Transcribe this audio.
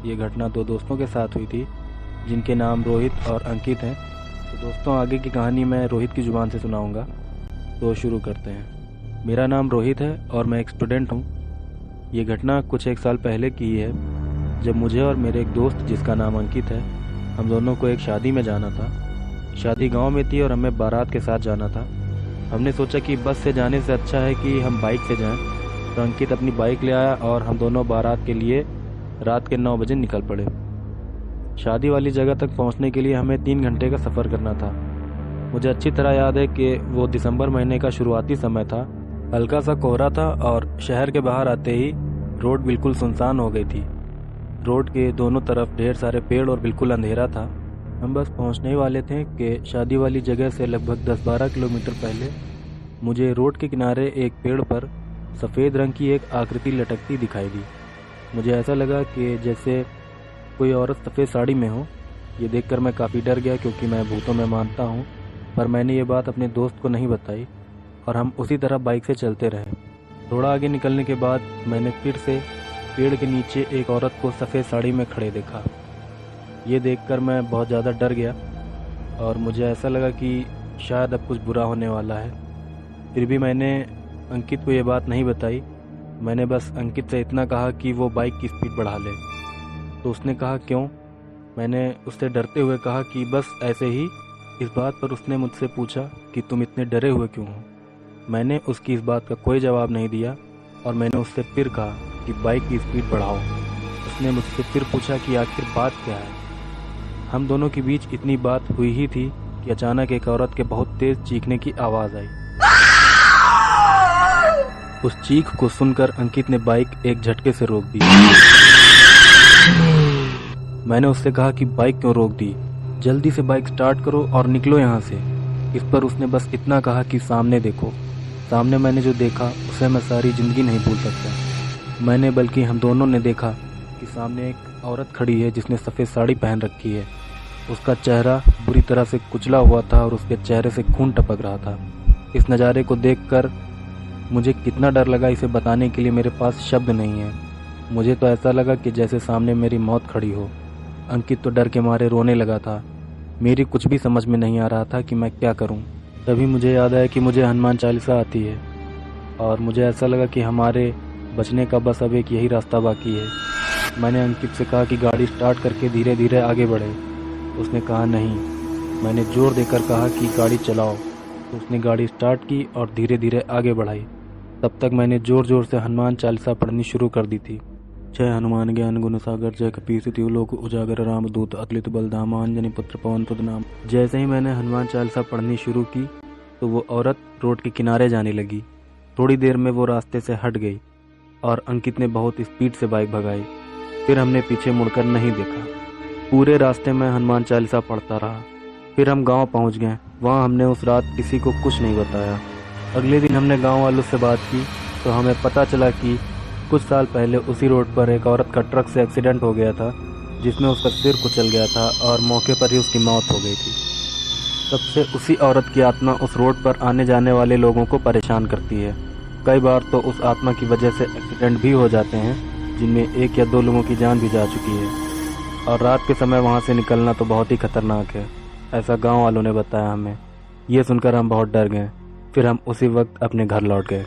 ये घटना दो दोस्तों के साथ हुई थी जिनके नाम रोहित और अंकित हैं। तो दोस्तों, आगे की कहानी मैं रोहित की ज़ुबान से सुनाऊंगा। तो शुरू करते हैं। मेरा नाम रोहित है और मैं एक स्टूडेंट हूँ। ये घटना कुछ एक साल पहले की है, जब मुझे और मेरे एक दोस्त जिसका नाम अंकित है, हम दोनों को एक शादी में जाना था। शादी गांव में थी और हमें बारात के साथ जाना था। हमने सोचा कि बस से जाने से अच्छा है कि हम बाइक से जाएं। तो अंकित अपनी बाइक ले आया और हम दोनों बारात के लिए रात के 9 बजे निकल पड़े। शादी वाली जगह तक पहुंचने के लिए हमें 3 घंटे का सफ़र करना था। मुझे अच्छी तरह याद है कि वो दिसंबर महीने का शुरुआती समय था। हल्का सा कोहरा था और शहर के बाहर आते ही रोड बिल्कुल सुनसान हो गई थी। रोड के दोनों तरफ ढेर सारे पेड़ और बिल्कुल अंधेरा था। हम बस पहुंचने ही वाले थे कि शादी वाली जगह से लगभग 10-12 किलोमीटर पहले मुझे रोड के किनारे एक पेड़ पर सफ़ेद रंग की एक आकृति लटकती दिखाई दी। मुझे ऐसा लगा कि जैसे कोई औरत सफ़ेद साड़ी में हो। ये देखकर मैं काफ़ी डर गया, क्योंकि मैं भूतों में मानता हूँ। पर मैंने ये बात अपने दोस्त को नहीं बताई और हम उसी तरह बाइक से चलते रहे। थोड़ा आगे निकलने के बाद मैंने फिर से पेड़ के नीचे एक औरत को सफ़ेद साड़ी में खड़े देखा। ये देखकर मैं बहुत ज़्यादा डर गया और मुझे ऐसा लगा कि शायद अब कुछ बुरा होने वाला है। फिर भी मैंने अंकित को ये बात नहीं बताई। मैंने बस अंकित से इतना कहा कि वो बाइक की स्पीड बढ़ा ले। तो उसने कहा क्यों? मैंने उससे डरते हुए कहा कि बस ऐसे ही। इस बात पर उसने मुझसे पूछा कि तुम इतने डरे हुए क्यों हो? मैंने उसकी इस बात का कोई जवाब नहीं दिया और मैंने उससे फिर कहा कि बाइक की स्पीड बढ़ाओ। उसने मुझसे फिर पूछा कि आखिर बात क्या है। हम दोनों के बीच इतनी बात हुई ही थी कि अचानक एक औरत के बहुत तेज चीखने की आवाज़ आई। उस चीख को सुनकर अंकित ने बाइक एक झटके से रोक दी। मैंने उससे कहा कि बाइक क्यों रोक दी, जल्दी से बाइक स्टार्ट करो और निकलो यहाँ से। इस पर उसने बस इतना कहा कि सामने देखो। सामने मैंने जो देखा उसे मैं सारी ज़िंदगी नहीं भूल सकता। मैंने बल्कि हम दोनों ने देखा कि सामने एक औरत खड़ी है जिसने सफ़ेद साड़ी पहन रखी है। उसका चेहरा बुरी तरह से कुचला हुआ था और उसके चेहरे से खून टपक रहा था। इस नज़ारे को देखकर मुझे कितना डर लगा, इसे बताने के लिए मेरे पास शब्द नहीं है। मुझे तो ऐसा लगा कि जैसे सामने मेरी मौत खड़ी हो। अंकित तो डर के मारे रोने लगा था। मेरी कुछ भी समझ में नहीं आ रहा था कि मैं क्या करूं। तभी मुझे याद आया कि मुझे हनुमान चालीसा आती है और मुझे ऐसा लगा कि हमारे बचने का बस अब एक यही रास्ता बाकी है। मैंने अंकित से कहा कि गाड़ी स्टार्ट करके धीरे धीरे आगे बढ़े। उसने कहा नहीं। मैंने जोर देकर कहा कि गाड़ी चलाओ। तो उसने गाड़ी स्टार्ट की और धीरे धीरे आगे बढ़ाई। तब तक मैंने जोर जोर से हनुमान चालीसा पढ़नी शुरू कर दी थी। जय हनुमान ज्ञान गुण सागर, जय कपीस तिहु लोक उजागर, रामदूत अतुलित बलधाम, अंजनी पुत्र पवन सुत नाम। जैसे ही मैंने हनुमान चालीसा पढ़नी शुरू की तो वो औरत रोड के किनारे जाने लगी। थोड़ी देर में वो रास्ते से हट गई और अंकित ने बहुत स्पीड से बाइक भगाई। फिर हमने पीछे मुड़कर नहीं देखा। पूरे रास्ते में हनुमान चालीसा पढ़ता रहा। फिर हम गांव पहुंच गए। वहां हमने उस रात किसी को कुछ नहीं बताया। अगले दिन हमने गांव वालों से बात की तो हमें पता चला कि कुछ साल पहले उसी रोड पर एक औरत का ट्रक से एक्सीडेंट हो गया था, जिसमें उसका सिर कुचल गया था और मौके पर ही उसकी मौत हो गई थी। तब से उसी औरत की आत्मा उस रोड पर आने जाने वाले लोगों को परेशान करती है। कई बार तो उस आत्मा की वजह से एक्सीडेंट भी हो जाते हैं, जिनमें 1 या 2 लोगों की जान भी जा चुकी है। और रात के समय वहाँ से निकलना तो बहुत ही खतरनाक है, ऐसा गाँव वालों ने बताया हमें। ये सुनकर हम बहुत डर गए। फिर हम उसी वक्त अपने घर लौट गए।